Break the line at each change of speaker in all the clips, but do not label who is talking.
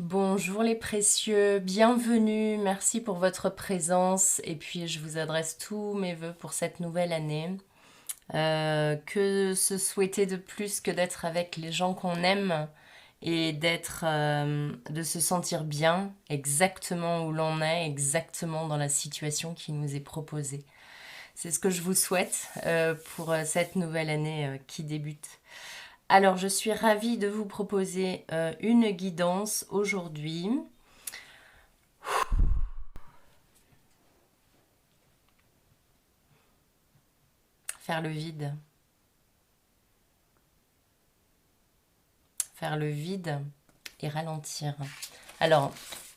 Bonjour les précieux, bienvenue, merci pour votre présence et puis je vous adresse tous mes vœux pour cette nouvelle année. Que se souhaiter de plus que d'être avec les gens qu'on aime et de se sentir bien exactement où l'on est, exactement dans la situation qui nous est proposée. C'est ce que je vous souhaite pour cette nouvelle année qui débute. Alors, je suis ravie de vous proposer une guidance aujourd'hui. Faire le vide. Faire le vide et ralentir. Alors,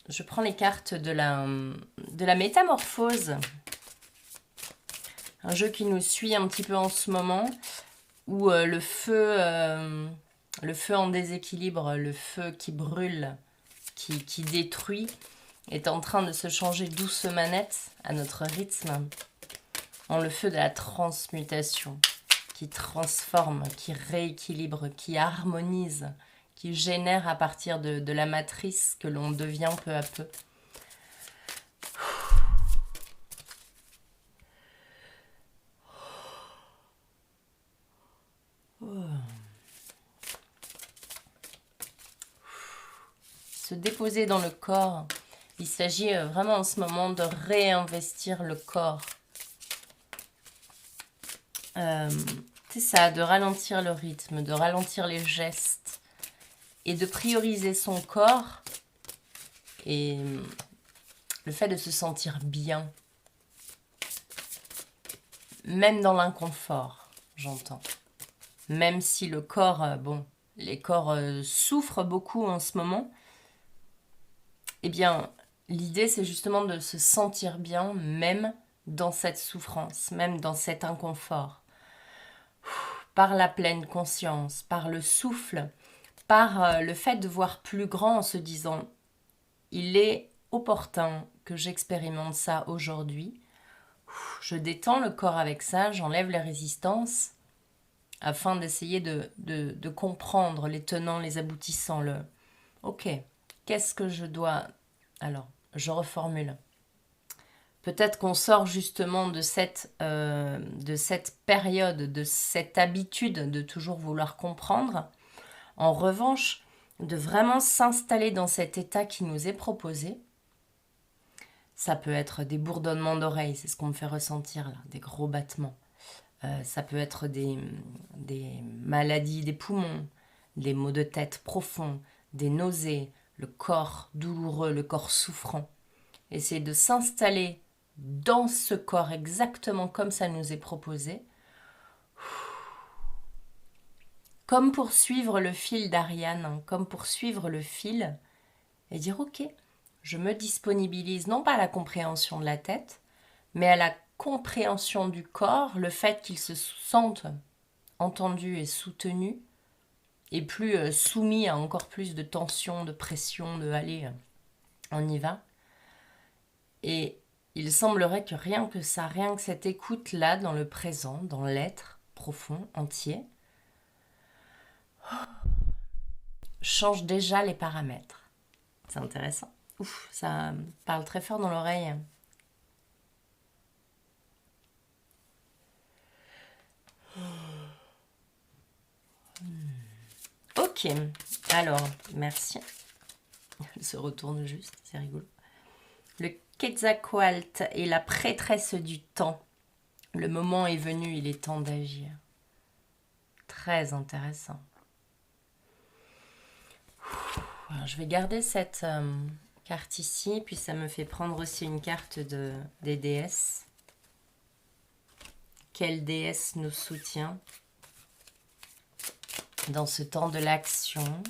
je prends les cartes de la métamorphose. Un jeu qui nous suit un petit peu en ce moment, où le feu en déséquilibre, le feu qui brûle, qui détruit, est en train de se changer douce manette à notre rythme, en le feu de la transmutation, qui transforme, qui rééquilibre, qui harmonise, qui génère à partir de la matrice que l'on devient peu à peu. Se déposer dans le corps. Il s'agit vraiment en ce moment de réinvestir le corps. C'est ça, de ralentir le rythme, de ralentir les gestes et de prioriser son corps et le fait de se sentir bien, même dans l'inconfort, j'entends. Même si le corps, les corps souffrent beaucoup en ce moment, eh bien, l'idée c'est justement de se sentir bien, même dans cette souffrance, même dans cet inconfort. Par la pleine conscience, par le souffle, par le fait de voir plus grand en se disant il est opportun que j'expérimente ça aujourd'hui. Je détends le corps avec ça, j'enlève les résistances afin d'essayer de comprendre les tenants, les aboutissants. Ok, qu'est-ce que je dois... Alors, je reformule. Peut-être qu'on sort justement de cette période, de cette habitude de toujours vouloir comprendre. En revanche, de vraiment s'installer dans cet état qui nous est proposé. Ça peut être des bourdonnements d'oreilles, c'est ce qu'on me fait ressentir là, des gros battements. Ça peut être des maladies des poumons, des maux de tête profonds, des nausées, le corps douloureux, le corps souffrant. Essayer de s'installer dans ce corps exactement comme ça nous est proposé, comme pour suivre le fil d'Ariane, hein, comme pour suivre le fil et dire ok, je me disponibilise non pas à la compréhension de la tête, mais à la compréhension du corps, le fait qu'il se sente entendu et soutenu et plus soumis à encore plus de tension, de pression, de allez, on y va. Et il semblerait que rien que ça, rien que cette écoute-là dans le présent, dans l'être profond, entier, change déjà les paramètres. C'est intéressant. Ouf, ça parle très fort dans l'oreille. Ok, alors, merci. Elle se retourne juste, c'est rigolo. Le Quetzalcoatl est la prêtresse du temps. Le moment est venu, il est temps d'agir. Très intéressant. Alors, je vais garder cette carte ici, puis ça me fait prendre aussi une carte des déesses. Quelle déesse nous soutient dans ce temps de l'action?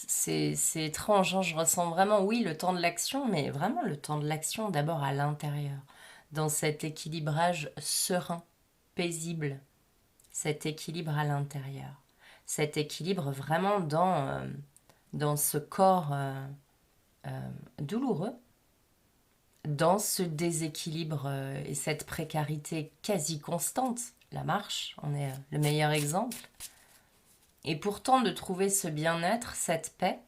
C'est étrange, hein, je ressens vraiment, oui, le temps de l'action, mais vraiment le temps de l'action d'abord à l'intérieur, dans cet équilibrage serein, paisible, cet équilibre à l'intérieur, cet équilibre vraiment dans ce corps douloureux, dans ce déséquilibre et cette précarité quasi constante. La marche en est le meilleur exemple. Et pourtant de trouver ce bien-être, cette paix,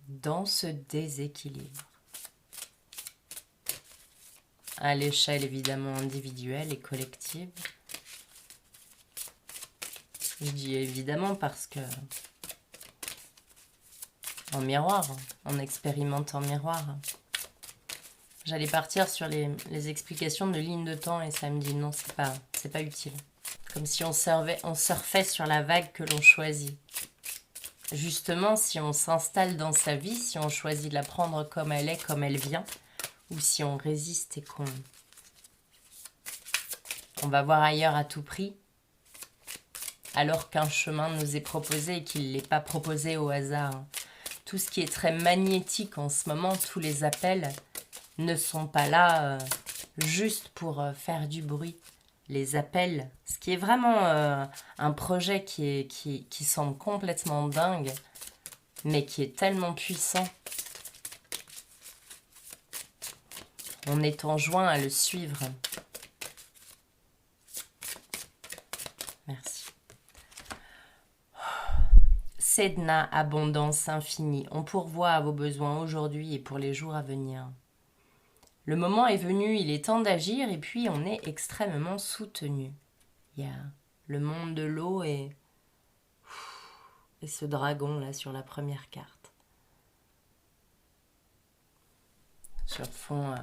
dans ce déséquilibre. À l'échelle évidemment individuelle et collective. Je dis évidemment parce que en miroir, on expérimente en miroir. J'allais partir sur les explications de lignes de temps et ça me dit non, c'est pas utile. Comme si on surfait sur la vague que l'on choisit. Justement, si on s'installe dans sa vie, si on choisit de la prendre comme elle est, comme elle vient, ou si on résiste et qu'on va voir ailleurs à tout prix, alors qu'un chemin nous est proposé et qu'il n'est pas proposé au hasard. Tout ce qui est très magnétique en ce moment, tous les appels ne sont pas là juste pour faire du bruit. Les appels, ce qui est vraiment un projet qui semble complètement dingue, mais qui est tellement puissant. On est enjoint à le suivre. Merci. Sedna, abondance infinie. On pourvoit à vos besoins aujourd'hui et pour les jours à venir. Le moment est venu, il est temps d'agir et puis on est extrêmement soutenu. Il y a le monde de l'eau et ce dragon là sur la première carte. Sur fond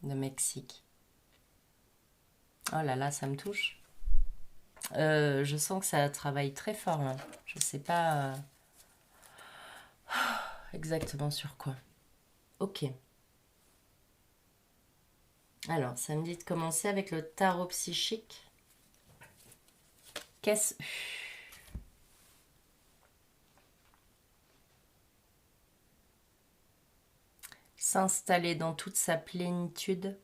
de Mexique. Oh là là, ça me touche. Je sens que ça travaille très fort là. Je sais pas exactement sur quoi. Ok. Alors, ça me dit de commencer avec le tarot psychique. Qu'est-ce... S'installer dans toute sa plénitude.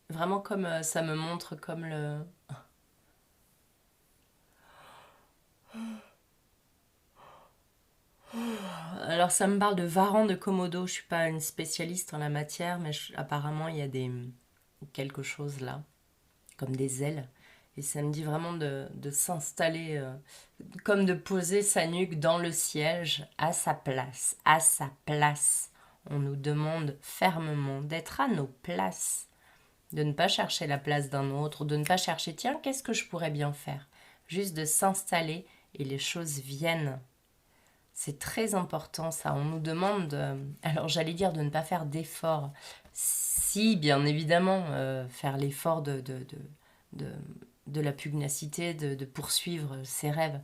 Vraiment comme ça me montre comme le... Alors ça me parle de Varan de Komodo. Je suis pas une spécialiste en la matière, mais apparemment il y a quelque chose là, comme des ailes. Et ça me dit vraiment de s'installer, comme de poser sa nuque dans le siège, à sa place, à sa place. On nous demande fermement d'être à nos places, de ne pas chercher la place d'un autre, de ne pas chercher, tiens, qu'est-ce que je pourrais bien faire? Juste de s'installer et les choses viennent. C'est très important ça. On nous demande, alors j'allais dire de ne pas faire d'efforts. Si, bien évidemment, faire l'effort de la pugnacité, de poursuivre ses rêves.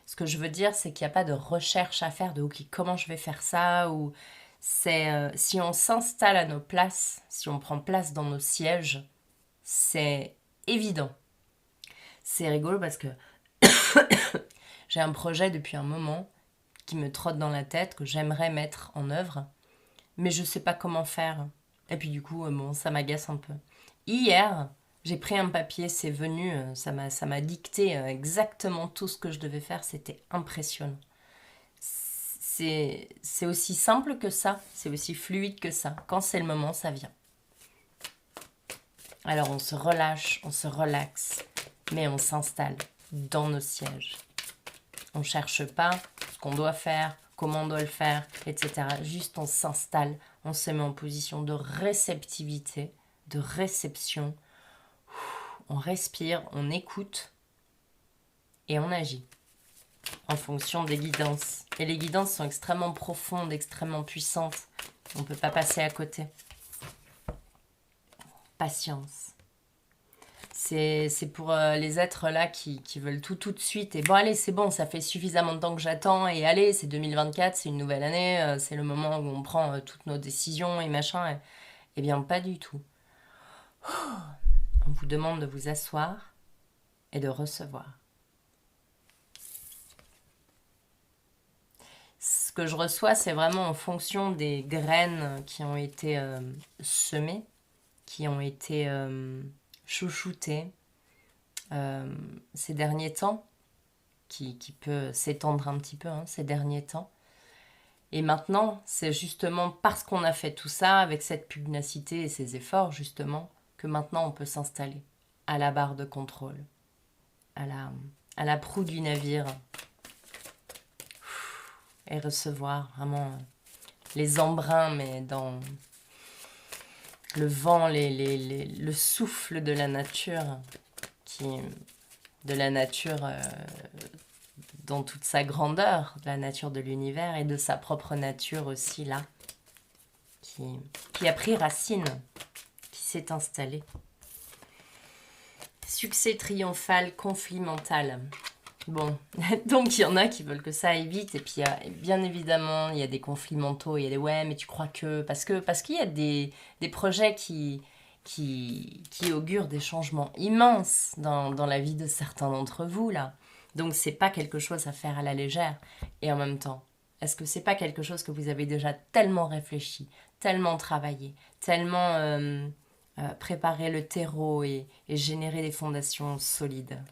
Ce que je veux dire, c'est qu'il n'y a pas de recherche à faire de ok, comment je vais faire ça, ou c'est si on s'installe à nos places, si on prend place dans nos sièges, c'est évident. C'est rigolo parce que j'ai un projet depuis un moment qui me trotte dans la tête, que j'aimerais mettre en œuvre, mais je ne sais pas comment faire. Et puis du coup, bon, ça m'agace un peu. Hier, j'ai pris un papier, c'est venu, ça m'a dicté exactement tout ce que je devais faire, c'était impressionnant. C'est aussi simple que ça, c'est aussi fluide que ça. Quand c'est le moment, ça vient. Alors on se relâche, on se relaxe, mais on s'installe dans nos sièges. On ne cherche pas ce qu'on doit faire, comment on doit le faire, etc. Juste on s'installe, on se met en position de réceptivité, de réception. On respire, on écoute et on agit en fonction des guidances. Et les guidances sont extrêmement profondes, extrêmement puissantes. On ne peut pas passer à côté. Patience. C'est pour les êtres là qui veulent tout de suite. Et bon, allez, c'est bon, ça fait suffisamment de temps que j'attends. Et allez, c'est 2024, c'est une nouvelle année. C'est le moment où on prend toutes nos décisions et machin. Eh bien, pas du tout. On vous demande de vous asseoir et de recevoir. Ce que je reçois, c'est vraiment en fonction des graines qui ont été semées, qui ont été chouchoutées ces derniers temps, qui peut s'étendre un petit peu ces derniers temps. Et maintenant, c'est justement parce qu'on a fait tout ça, avec cette pugnacité et ces efforts, justement, que maintenant on peut s'installer à la barre de contrôle, à la proue du navire, et recevoir vraiment les embruns, mais dans le vent, le souffle de la nature, de la nature dans toute sa grandeur, de la nature de l'univers et de sa propre nature aussi là, qui a pris racine, qui s'est installée. Succès triomphal, conflit mental. Bon, donc il y en a qui veulent que ça aille vite, et puis bien évidemment, il y a des conflits mentaux, il y a des ouais, mais tu crois que... Parce qu'il y a des projets qui augurent des changements immenses dans la vie de certains d'entre vous, là. Donc c'est pas quelque chose à faire à la légère. Et en même temps, est-ce que c'est pas quelque chose que vous avez déjà tellement réfléchi, tellement travaillé, tellement préparé le terreau et généré des fondations solides?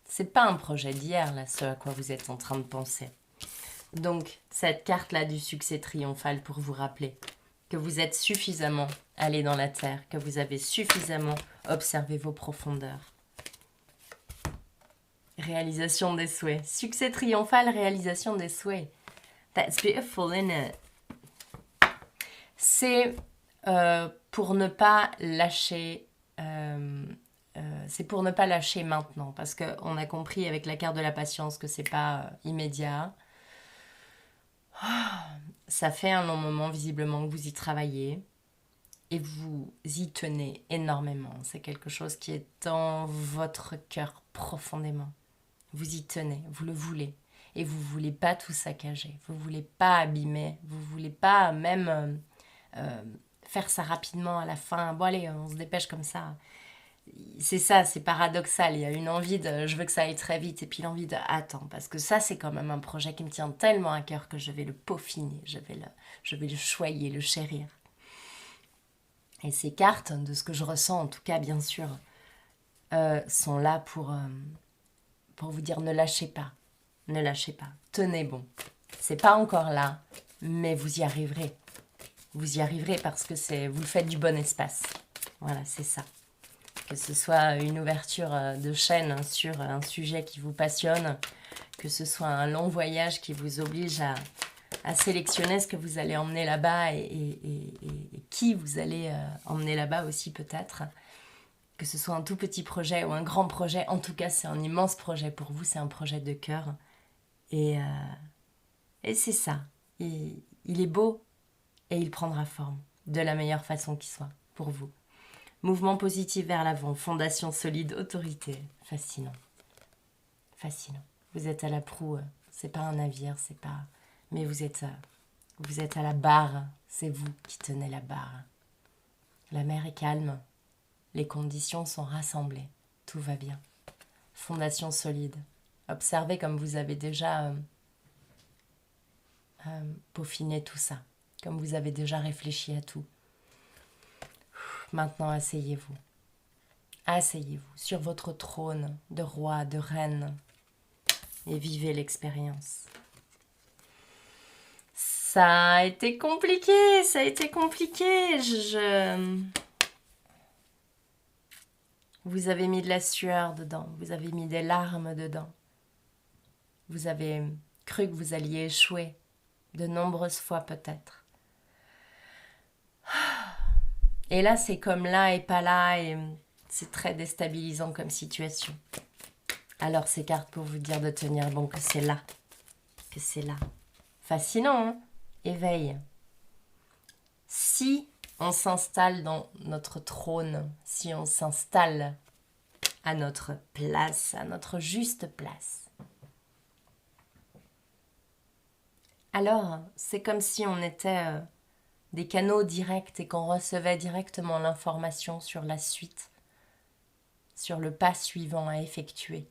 C'est pas un projet d'hier, là, ce à quoi vous êtes en train de penser. Donc, cette carte-là du succès triomphal pour vous rappeler que vous êtes suffisamment allé dans la terre, que vous avez suffisamment observé vos profondeurs. Réalisation des souhaits. Succès triomphal, réalisation des souhaits. That's beautiful, isn't it? C'est pour ne pas lâcher... c'est pour ne pas lâcher maintenant, parce qu'on a compris avec la carte de la patience que c'est pas immédiat. Ça fait un long moment visiblement que vous y travaillez et vous y tenez énormément. C'est quelque chose qui est dans votre cœur profondément. Vous y tenez, vous le voulez. Et vous voulez pas tout saccager, vous voulez pas abîmer, vous voulez pas même faire ça rapidement à la fin. Bon allez, on se dépêche comme ça. C'est ça, c'est paradoxal. Il y a une envie de je veux que ça aille très vite et puis l'envie de attends, parce que ça c'est quand même un projet qui me tient tellement à cœur que je vais le peaufiner, je vais le choyer, le chérir. Et ces cartes, de ce que je ressens en tout cas bien sûr, sont là pour vous dire ne lâchez pas, tenez bon. C'est pas encore là, mais vous y arriverez. Vous y arriverez parce que vous le faites du bon espace. Voilà, c'est ça. Que ce soit une ouverture de chaîne sur un sujet qui vous passionne, que ce soit un long voyage qui vous oblige à sélectionner ce que vous allez emmener là-bas et qui vous allez emmener là-bas aussi peut-être. Que ce soit un tout petit projet ou un grand projet, en tout cas c'est un immense projet pour vous, c'est un projet de cœur. Et c'est ça, il est beau et il prendra forme de la meilleure façon qui soit pour vous. Mouvement positif vers l'avant, fondation solide, autorité. Fascinant. Fascinant. Vous êtes à la proue, c'est pas un navire, c'est pas... Mais vous êtes à la barre, c'est vous qui tenez la barre. La mer est calme, les conditions sont rassemblées, tout va bien. Fondation solide. Observez comme vous avez déjà peaufiné tout ça, comme vous avez déjà réfléchi à tout. Maintenant, asseyez-vous. Asseyez-vous sur votre trône de roi, de reine et vivez l'expérience. Ça a été compliqué, Vous avez mis de la sueur dedans, vous avez mis des larmes dedans. Vous avez cru que vous alliez échouer de nombreuses fois peut-être. Et là, c'est comme là et pas là, et c'est très déstabilisant comme situation. Alors, ces cartes pour vous dire de tenir bon, que c'est là. Que c'est là. Fascinant, hein? Éveil. Si on s'installe dans notre trône, si on s'installe à notre place, à notre juste place, alors c'est comme si on était... des canaux directs et qu'on recevait directement l'information sur la suite, sur le pas suivant à effectuer.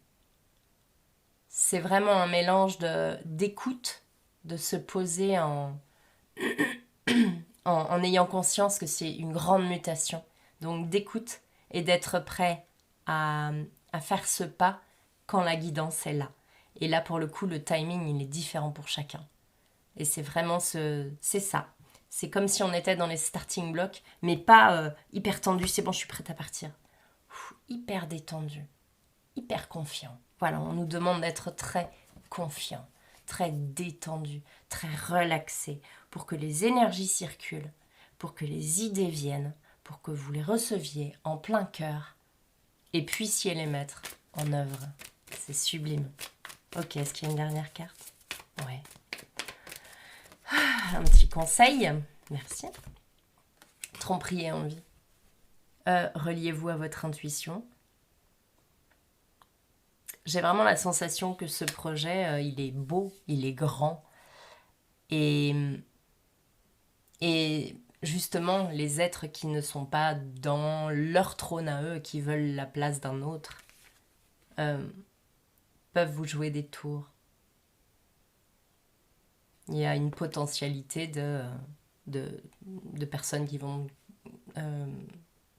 C'est vraiment un mélange d'écoute, de se poser en ayant conscience que c'est une grande mutation. Donc d'écoute et d'être prêt à faire ce pas quand la guidance est là. Et là, pour le coup, le timing, il est différent pour chacun. Et c'est vraiment c'est ça. C'est comme si on était dans les starting blocks, mais pas hyper tendu, c'est bon, je suis prête à partir. Hyper détendu, hyper confiant. Voilà, on nous demande d'être très confiant, très détendu, très relaxé, pour que les énergies circulent, pour que les idées viennent, pour que vous les receviez en plein cœur et puissiez les mettre en œuvre. C'est sublime. Ok, est-ce qu'il y a une dernière carte? Ouais. Un petit conseil, merci. Tromperie et envie. Reliez-vous à votre intuition. J'ai vraiment la sensation que ce projet, il est beau, il est grand. Et justement, les êtres qui ne sont pas dans leur trône à eux, qui veulent la place d'un autre, peuvent vous jouer des tours. Il y a une potentialité de personnes qui vont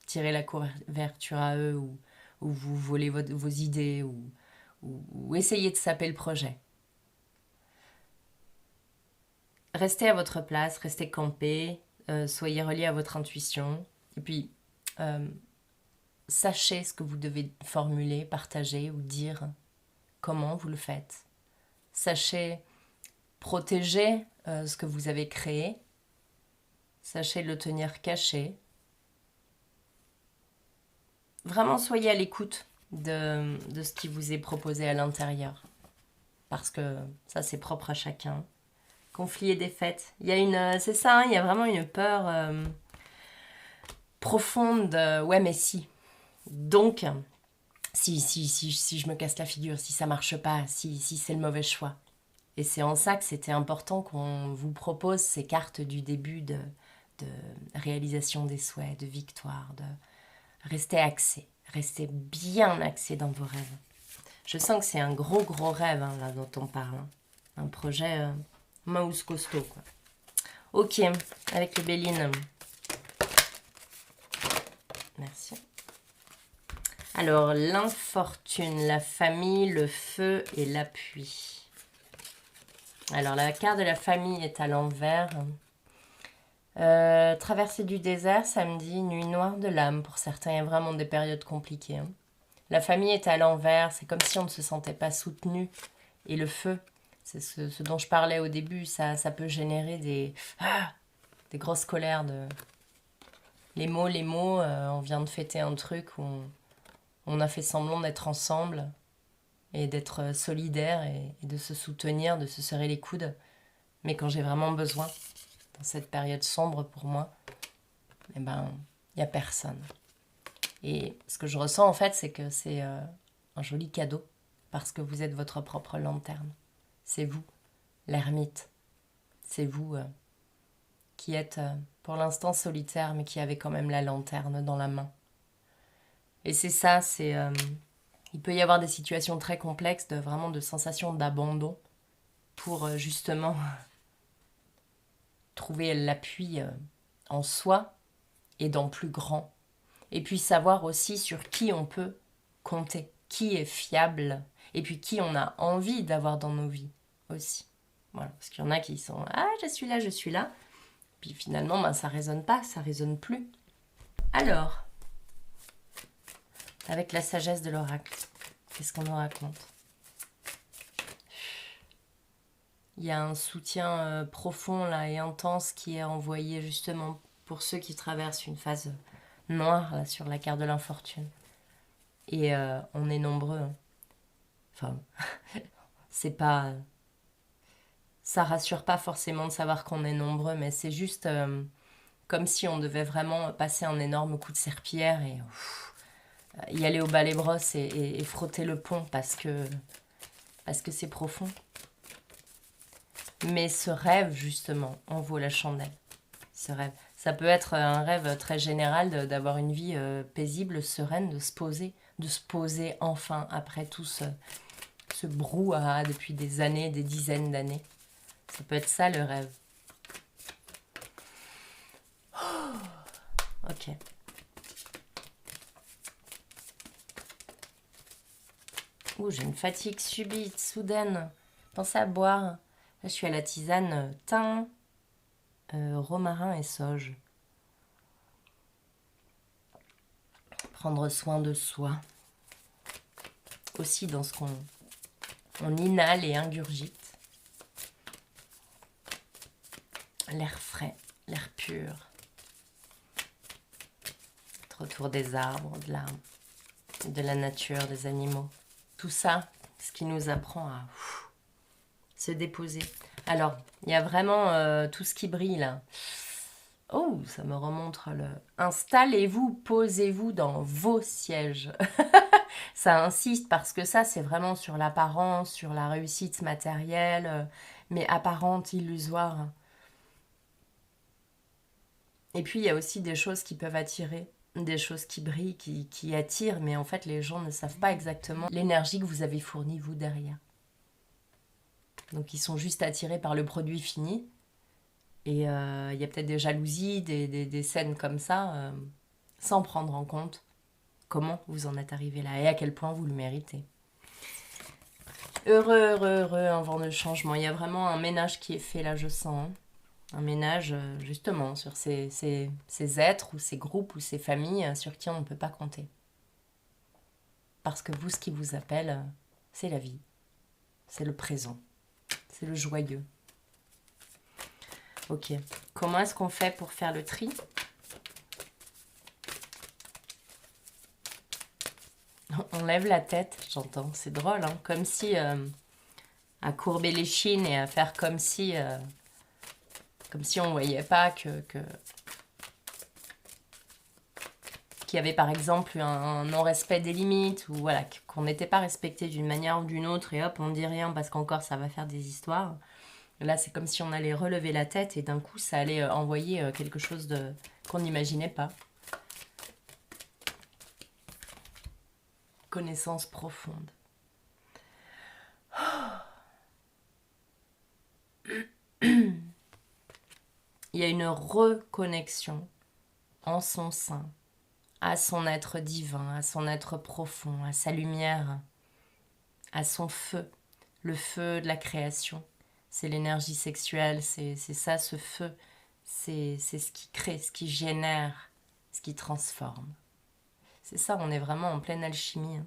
tirer la couverture à eux ou vous voler vos idées ou essayer de saper le projet. Restez à votre place, restez campé, soyez reliés à votre intuition et puis sachez ce que vous devez formuler, partager ou dire, comment vous le faites. Sachez protéger ce que vous avez créé, sachez le tenir caché. Vraiment, soyez à l'écoute de ce qui vous est proposé à l'intérieur. Parce que ça, c'est propre à chacun. Conflit et défaite. Il y a c'est ça, il y a vraiment une peur profonde de, ouais, mais si. Donc, si je me casse la figure, si ça marche pas, si c'est le mauvais choix. Et c'est en ça que c'était important qu'on vous propose ces cartes du début de réalisation des souhaits, de victoire, de rester axé, rester bien axé dans vos rêves. Je sens que c'est un gros rêve hein, là dont on parle. Hein. Un projet mouse costaud quoi. Ok, avec le Béline. Merci. Alors, l'infortune, la famille, le feu et l'appui. Alors, la carte de la famille est à l'envers. Traversée du désert, samedi, nuit noire de l'âme. Pour certains, il y a vraiment des périodes compliquées. Hein. La famille est à l'envers, c'est comme si on ne se sentait pas soutenu. Et le feu, c'est ce dont je parlais au début, ça peut générer des grosses colères. Les mots, on vient de fêter un truc où on a fait semblant d'être ensemble et d'être solidaires et de se soutenir, de se serrer les coudes. Mais quand j'ai vraiment besoin, dans cette période sombre pour moi, eh ben, il n'y a personne. Et ce que je ressens en fait, c'est que c'est un joli cadeau parce que vous êtes votre propre lanterne. C'est vous, l'ermite. C'est vous qui êtes pour l'instant solitaire mais qui avez quand même la lanterne dans la main. Et c'est ça, il peut y avoir des situations très complexes, vraiment de sensations d'abandon pour justement trouver l'appui en soi et dans plus grand. Et puis savoir aussi sur qui on peut compter, qui est fiable, et puis qui on a envie d'avoir dans nos vies aussi. Voilà, parce qu'il y en a qui sont « Ah, je suis là », puis finalement, ben, ça résonne pas, ça résonne plus. Alors, avec la sagesse de l'oracle, qu'est-ce qu'on nous raconte? Il y a un soutien profond là et intense qui est envoyé justement pour ceux qui traversent une phase noire là, sur la carte de l'infortune. Et on est nombreux. Hein. Enfin, c'est pas... Ça rassure pas forcément de savoir qu'on est nombreux, mais c'est juste comme si on devait vraiment passer un énorme coup de serpillière et y aller au balai-brosse et frotter le pont parce que c'est profond. Mais ce rêve, justement, en vaut la chandelle. Ce rêve. Ça peut être un rêve très général d'avoir une vie paisible, sereine, de se poser enfin après tout ce brouhaha depuis des années, des dizaines d'années. Ça peut être ça le rêve. Oh, ok. Ouh, j'ai une fatigue subite, soudaine. Pensez à boire. je suis à la tisane thym, romarin et sauge. Prendre soin de soi. Aussi dans ce qu'on inhale et ingurgite. L'air frais, l'air pur. Être autour des arbres, de la nature, des animaux. Tout ça, ce qui nous apprend à se déposer. Alors, il y a vraiment tout ce qui brille là. Oh, ça me remonte le... Installez-vous, posez-vous dans vos sièges. Ça insiste parce que ça, c'est vraiment sur l'apparence, sur la réussite matérielle, mais apparente, illusoire. Et puis, il y a aussi des choses qui peuvent attirer, des choses qui brillent, qui attirent, mais en fait, les gens ne savent pas exactement l'énergie que vous avez fournie, vous, derrière. Donc, ils sont juste attirés par le produit fini. Et il y a peut-être des jalousies, des scènes comme ça, sans prendre en compte comment vous en êtes arrivé là et à quel point vous le méritez. Heureux, un vent de changement. Il y a vraiment un ménage qui est fait là, je sens. Un ménage, justement, sur ces êtres ou ces groupes ou ces familles sur qui on ne peut pas compter. Parce que vous, ce qui vous appelle, c'est la vie. C'est le présent. C'est le joyeux. Ok. Comment est-ce qu'on fait pour faire le tri ? On lève la tête, j'entends. C'est drôle, hein ? Comme si... à courber les chines et à faire comme si on ne voyait pas qu'il y avait par exemple un non-respect des limites ou voilà, qu'on n'était pas respecté d'une manière ou d'une autre et hop, on dit rien parce qu'encore ça va faire des histoires. Là, c'est comme si on allait relever la tête et d'un coup, ça allait envoyer quelque chose qu'on n'imaginait pas. Connaissance profonde. Il y a une reconnexion en son sein, à son être divin, à son être profond, à sa lumière, à son feu, le feu de la création. C'est l'énergie sexuelle, c'est ça, ce feu. C'est ce qui crée, ce qui génère, ce qui transforme. C'est ça, on est vraiment en pleine alchimie.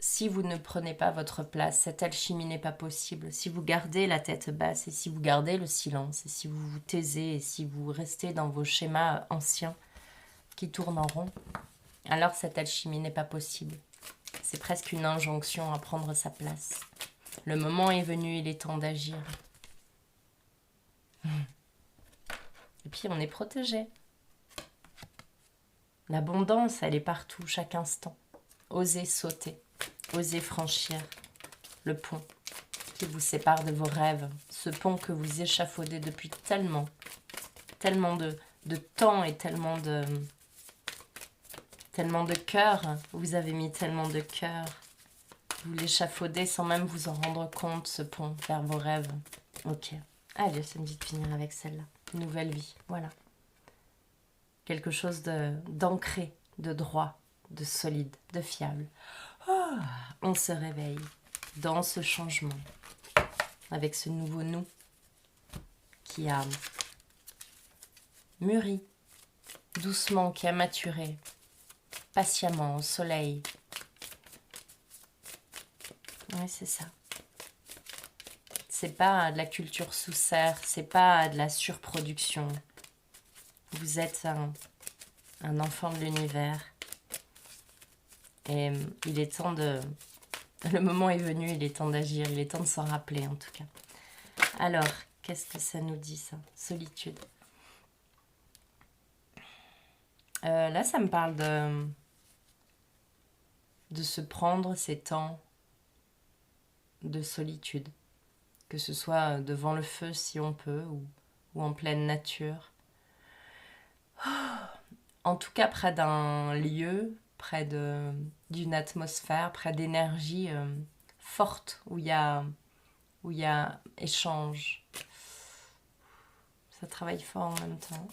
Si vous ne prenez pas votre place, cette alchimie n'est pas possible. Si vous gardez la tête basse et si vous gardez le silence et si vous vous taisez et si vous restez dans vos schémas anciens qui tournent en rond, alors cette alchimie n'est pas possible. C'est presque une injonction à prendre sa place. Le moment est venu, il est temps d'agir. Et puis on est protégé. L'abondance, elle est partout, chaque instant. Osez sauter, osez franchir le pont qui vous sépare de vos rêves, ce pont que vous échafaudez depuis tellement de temps et tellement de cœur. Vous avez mis tellement de cœur. Vous l'échafaudez sans même vous en rendre compte, ce pont vers vos rêves. Ok. Allez, ça me dit de finir avec celle-là. Nouvelle vie, voilà. Quelque chose d'ancré, de droit, de solide, de fiable. Oh, on se réveille dans ce changement, avec ce nouveau nous qui a mûri, doucement, qui a maturé, patiemment, au soleil. Oui, c'est ça. C'est pas de la culture sous serre, c'est pas de la surproduction. Vous êtes un enfant de l'univers. Et il est temps de... Le moment est venu, il est temps d'agir, il est temps de s'en rappeler en tout cas. Alors, qu'est-ce que ça nous dit ça ? Solitude. Là, ça me parle de se prendre ces temps de solitude. Que ce soit devant le feu si on peut ou en pleine nature. En tout cas, près d'un lieu, près d'une atmosphère, près d'énergie forte où il y a échange. Ça travaille fort en même temps.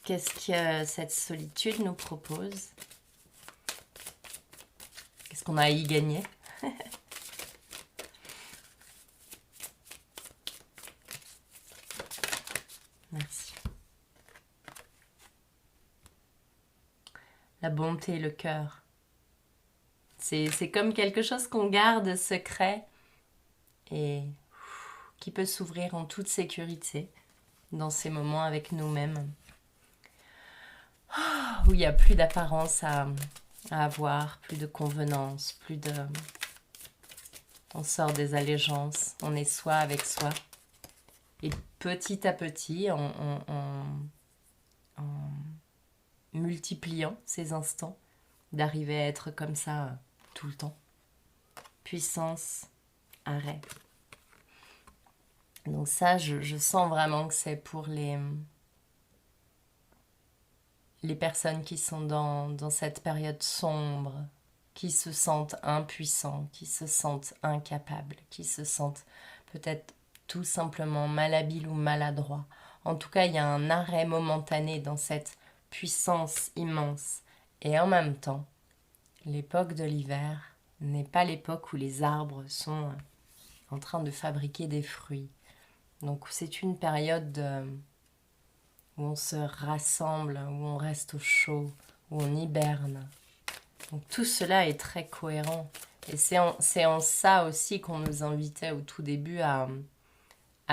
Qu'est-ce que cette solitude nous propose ? Qu'est-ce qu'on a à y gagner ? Merci. La bonté, le cœur. C'est comme quelque chose qu'on garde secret et qui peut s'ouvrir en toute sécurité dans ces moments avec nous-mêmes. Où il n'y a plus d'apparence à avoir, plus de convenance, plus de... On sort des allégeances, on est soi avec soi. Et petit à petit, en multipliant ces instants, d'arriver à être comme ça tout le temps. Puissance, arrêt. Donc ça, je sens vraiment que c'est pour les personnes qui sont dans cette période sombre, qui se sentent impuissants, qui se sentent incapables, qui se sentent peut-être tout simplement malhabiles ou maladroits. En tout cas, il y a un arrêt momentané dans cette puissance immense. Et en même temps, l'époque de l'hiver n'est pas l'époque où les arbres sont en train de fabriquer des fruits. Donc c'est une période où on se rassemble, où on reste au chaud, où on hiberne. Donc tout cela est très cohérent. Et c'est en ça aussi qu'on nous invitait au tout début à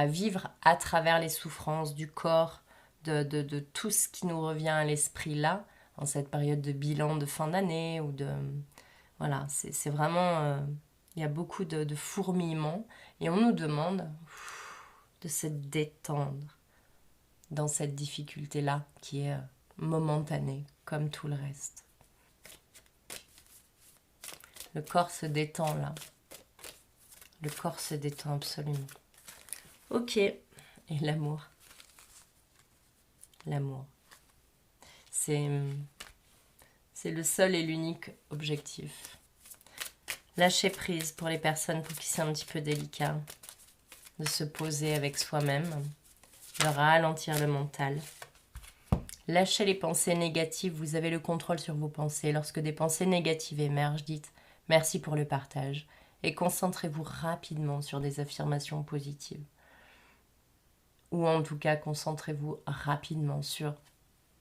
vivre à travers les souffrances du corps, de tout ce qui nous revient à l'esprit là, en cette période de bilan de fin d'année. Ou de voilà, c'est vraiment... il y a beaucoup de fourmillements. Et on nous demande de se détendre dans cette difficulté-là qui est momentanée, comme tout le reste. Le corps se détend là. Le corps se détend absolument. Ok. Et l'amour. L'amour. C'est le seul et l'unique objectif. Lâcher prise pour les personnes pour qui c'est un petit peu délicat. De se poser avec soi-même. De ralentir le mental. Lâchez les pensées négatives. Vous avez le contrôle sur vos pensées. Lorsque des pensées négatives émergent, dites « Merci pour le partage » et concentrez-vous rapidement sur des affirmations positives. Ou en tout cas, concentrez-vous rapidement sur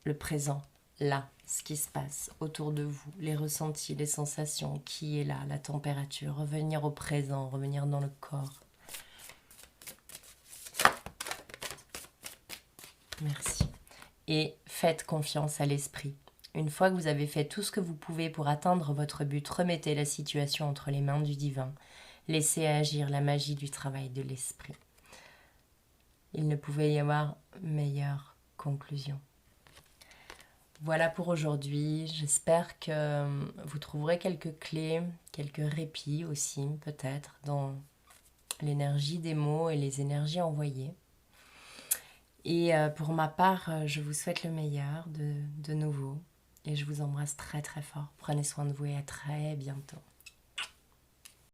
le présent, là, ce qui se passe autour de vous, les ressentis, les sensations, qui est là, la température, revenir au présent, revenir dans le corps. Merci. Et faites confiance à l'esprit. Une fois que vous avez fait tout ce que vous pouvez pour atteindre votre but, remettez la situation entre les mains du divin. Laissez agir la magie du travail de l'esprit. Il ne pouvait y avoir meilleure conclusion. Voilà pour aujourd'hui. J'espère que vous trouverez quelques clés, quelques répits aussi, peut-être, dans l'énergie des mots et les énergies envoyées. Et pour ma part, je vous souhaite le meilleur de nouveau. Et je vous embrasse très très fort. Prenez soin de vous et à très bientôt.